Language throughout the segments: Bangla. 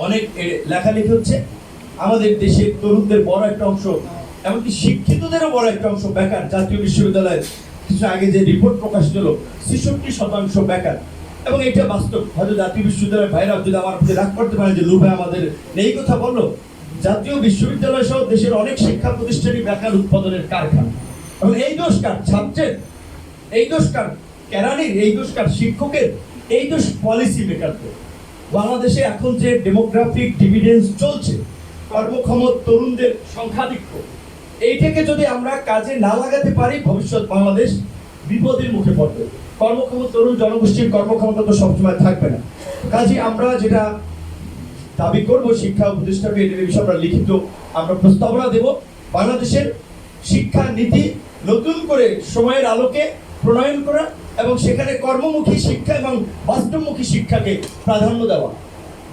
অনেক লেখালেখি হচ্ছে। আমাদের দেশের তরুণদের বড় একটা অংশ, এমনকি শিক্ষিতদেরও বড় একটা অংশ বেকার। জাতীয় বিশ্ববিদ্যালয়ের কিছু আগে যে রিপোর্ট প্রকাশিত হলো, 66% বেকার। এবং এটা বাস্তব। হয়তো জাতীয় বিশ্ববিদ্যালয়ের ভাইরা যদি আমার প্রতি রাগ করতে পারে যে লুভে আমাদের এই কথা বললো, জাতীয় বিশ্ববিদ্যালয় সহ দেশের অনেক শিক্ষা প্রতিষ্ঠানই বেকার উৎপাদনের কারখানা। এবং এই দোষ কার? ছাত্রের। এই দোষ কার? কেরানির। এই দোষ কার? শিক্ষকের। এই দোষ পলিসি মেকারদের। বাংলাদেশে এখন যে ডেমোগ্রাফিক ডিভিডেন্স চলছে, কর্মক্ষম তরুণদের সংখ্যাধিক্য, এইটাকে যদি আমরা কাজে না লাগাতে পারি, ভবিষ্যৎ বাংলাদেশ বিপদের মুখে পড়বে। কর্মক্ষম তরুণ জনগোষ্ঠীর কর্মক্ষমতা তো সবসময় থাকবে না। কাজে আমরা যেটা দাবি করব, শিক্ষা উপদেষ্টাকে এই বিষয়ে আমরা লিখিত আমরা প্রস্তাবনা দেব, বাংলাদেশের শিক্ষা নীতি নতুন করে সময়ের আলোকে প্রণয়ন করা এবং সেখানে কর্মমুখী শিক্ষা এবং বাস্তবমুখী শিক্ষাকে প্রাধান্য দেওয়া।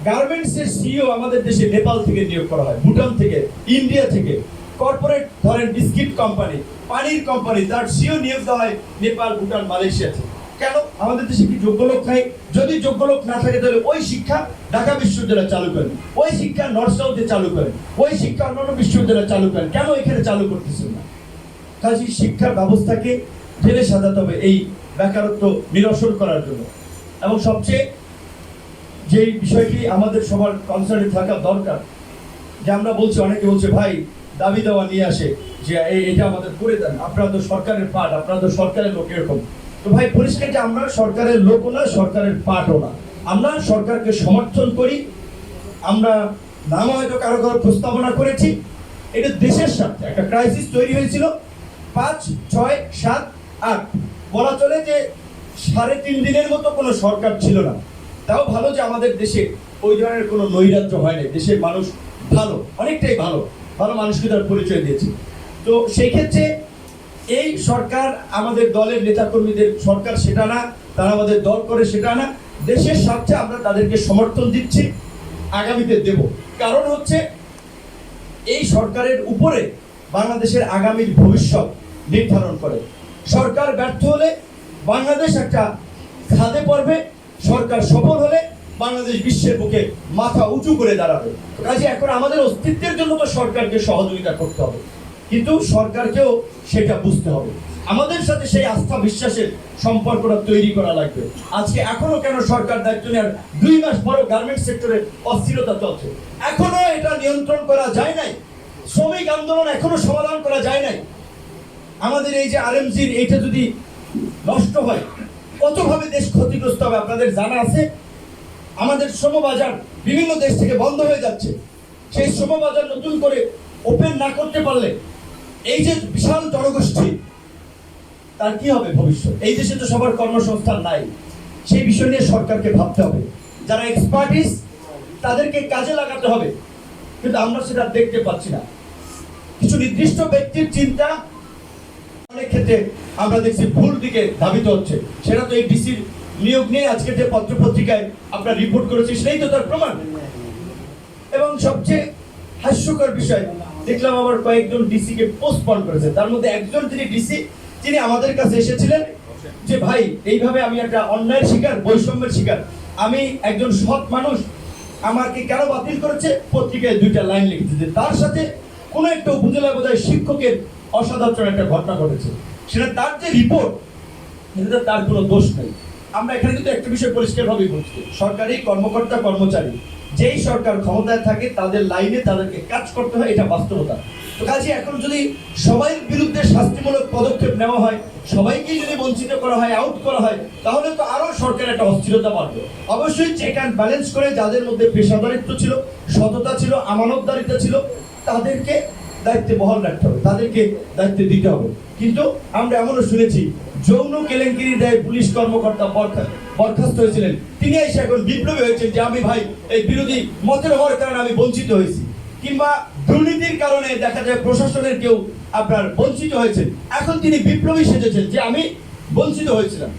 গার্মেন্টসের সিইও আমাদের দেশে নেপাল থেকে নিয়োগ করা হয়, ভুটান থেকে, ইন্ডিয়া থেকে। কর্পোরেট ধরেন বিস্কিট কোম্পানি, পানির কোম্পানি, তার সিইও নিয়োগ দেওয়া হয় নেপাল, ভুটান, মালয়েশিয়া থেকে। কেন? আমাদের দেশে কি যোগ্য লোক নাই? যদি যোগ্য লোক না থাকে তাহলে ওই শিক্ষা ঢাকা বিশ্ববিদ্যালয় চালু করেন, ওই শিক্ষা নর্থ সাউথে চালু করেন, ওই শিক্ষা অন্যান্য বিশ্ববিদ্যালয় চালু করেন। কেন এখানে চালু করতেছেন না? কাজে শিক্ষার ব্যবস্থাকে ঢেলে সাজাতে হবে এই বেকারত্ব নিরসন করার জন্য। এবং সবচেয়ে যে বিষয়টি আমাদের সবার কনসার্নে থাকা দরকার, যে আমরা বলছি, অনেকে বলছে ভাই দাবি দেওয়া নিয়ে আসে যে এটা আমাদের করে দেন, আপনারা তো সরকারের পার্ট, আপনারা তো সরকারের লোক, এরকম। তো ভাই পরিষ্কার যে আমরা সরকারের লোকও না, সরকারের পার্টও না। আমরা সরকারকে সমর্থন করি। আমরা নাম হয়তো কারো কারো প্রস্তাবনা করেছি। এটা দেশের সাথে একটা ক্রাইসিস তৈরি হয়েছিল 5, 6, 7, 8, বলা চলে যে 3.5 দিনের মতো কোনো সরকার ছিল না। তাও ভালো যে আমাদের দেশে ওই ধরনের কোনো নৈরাজ্য হয় নাই। দেশের মানুষ ভালো, অনেকটাই ভালো ভালো মানুষকে তার পরিচয় দিয়েছে। তো সেই ক্ষেত্রে এই সরকার আমাদের দলের নেতাকর্মীদের সরকার সেটা না, তারা আমাদের দল করে সেটা না। দেশের স্বার্থে আমরা তাদেরকে সমর্থন দিচ্ছি, আগামীতে দেব। কারণ হচ্ছে এই সরকারের উপরে বাংলাদেশের আগামীর ভবিষ্যৎ নির্ধারণ করে। সরকার ব্যর্থ হলে বাংলাদেশ একটা খাদে পড়বে, সরকার সফল হলে বাংলাদেশ বিশ্বের বুকে মাথা উঁচু করে দাঁড়াবে। কাজে এখন আমাদের অস্তিত্বের জন্য তো সরকারকে সহযোগিতা করতে হবে, কিন্তু সরকারকেও সেটা বুঝতে হবে। আমাদের সাথে সেই আস্থা বিশ্বাসের সম্পর্কটা তৈরি করা লাগবে। আজকে এখনো কেন সরকার দায়িত্ব নেওয়ার 2 মাস পরেও গার্মেন্টস সেক্টরে অস্থিরতা চলছে, এখনো এটা নিয়ন্ত্রণ করা যায় নাই। শ্রমিক আন্দোলন এখনো সমাধান করা যায় নাই। আমাদের এই যে আরএমজির এইটা যদি নষ্ট হয়, কতভাবে দেশ ক্ষতিগ্রস্ত হবে আপনাদের জানা আছে? আমাদের শ্রমবাজার বিভিন্ন দেশ থেকে বন্ধ হয়ে যাচ্ছে। সেই শ্রমবাজার নতুন করে ওপেন না করতে পারলে এই যে বিশাল জনগোষ্ঠী, তার কি হবে ভবিষ্যৎ? এই দেশে তো সবার কর্মসংস্থান নাই। সেই বিষয় নিয়ে সরকারকে ভাবতে হবে। যারা এক্সপার্টিস তাদেরকে কাজে লাগাতে হবে, কিন্তু আমরা সেটা দেখতে পাচ্ছি না। কিছু নির্দিষ্ট ব্যক্তির চিন্তা অনেক ক্ষেত্রে আমরা দেখছি ভুল দিকে ধাবিত হচ্ছে। সেটা তো এই ডিসির নিয়োগ নিয়ে আজকে যে পত্রপত্রিকায় আপনার রিপোর্ট করেছে সেটাই তো তার প্রমাণ। এবং সবচেয়ে হাস্যকর বিষয় দেখলাম আবার কয়েকজন ডিসিকে পোস্টপন করেছে। তার মধ্যে একজন যিনি ডিসি, তিনি আমাদের কাছে এসেছিলেন যে ভাই এইভাবে আমি একটা অন্যায়ের শিকার, বৈষম্যের শিকার, আমি একজন সৎ মানুষ, আমাকে কেন বাতিল করেছে? পত্রিকায় 2টা লাইন লিখেছে যে তার সাথে কোনো একটা উপজেলা বোধহয় শিক্ষকের অসাধারণ একটা ঘটনা ঘটেছে। সেটা তার যে রিপোর্ট, সেটা তার কোনো দোষ নেই। আমরা এখানে কিন্তু একটা বিষয় পরিষ্কারভাবেই বলছি, সরকারি কর্মকর্তা কর্মচারী যেই সরকার ক্ষমতায় থাকে তাদের লাইনে তাদেরকে কাজ করতে হয়, এটা বাস্তবতা। তো কাজে এখন যদি সবাই বিরুদ্ধে শাস্তিমূলক পদক্ষেপ নেওয়া হয়, সবাইকে যদি বঞ্চিত করা হয়, আউট করা হয়, তাহলে তো আরো সরকার একটা অস্থিরতা বাড়বে। অবশ্যই চেক অ্যান্ড ব্যালেন্স করে যাদের মধ্যে পেশাদারিত্ব ছিল, সততা ছিল, আমানতদারিতা ছিল, তাদেরকে দায়িত্বে বহাল রাখতে হবে, তাদেরকে দায়িত্ব দিতে হবে। কিন্তু আমরা এমনও শুনেছি যৌন কেলেঙ্কারির দায়ে পুলিশ কর্মকর্তা বরখাস্ত হয়েছিলেন, তিনি এসে এখন বিপ্লবী হয়েছেন যে আমি ভাই এই বিরোধী মতের হওয়ার কারণে আমি বঞ্চিত হয়েছি। কিংবা দুর্নীতির কারণে দেখা যায় প্রশাসনের কেউ আপনার বঞ্চিত হয়েছেন, এখন তিনি বিপ্লবী সেজেছেন যে আমি বঞ্চিত হয়েছিলাম।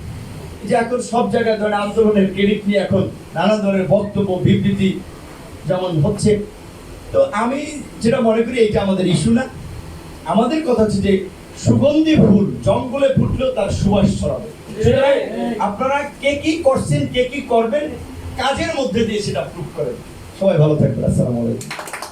যে এখন সব জায়গায় ধরেন আন্দোলনের ক্রেডিট নিয়ে এখন নানা ধরনের বক্তব্য বিবৃতি যেমন হচ্ছে। তো আমি যেটা মনে করি এইটা আমাদের ইস্যু না। আমাদের কথা হচ্ছে যে সুগন্ধি ফুল জঙ্গলে ফুটলেও তার সুবাস ছড়াবে। আপনারা কে কি করছেন, কে কি করবেন, কাজের মধ্যে দিয়ে সেটা প্রুভ করেন। সবাই ভালো থাকবেন। আসসালামু আলাইকুম।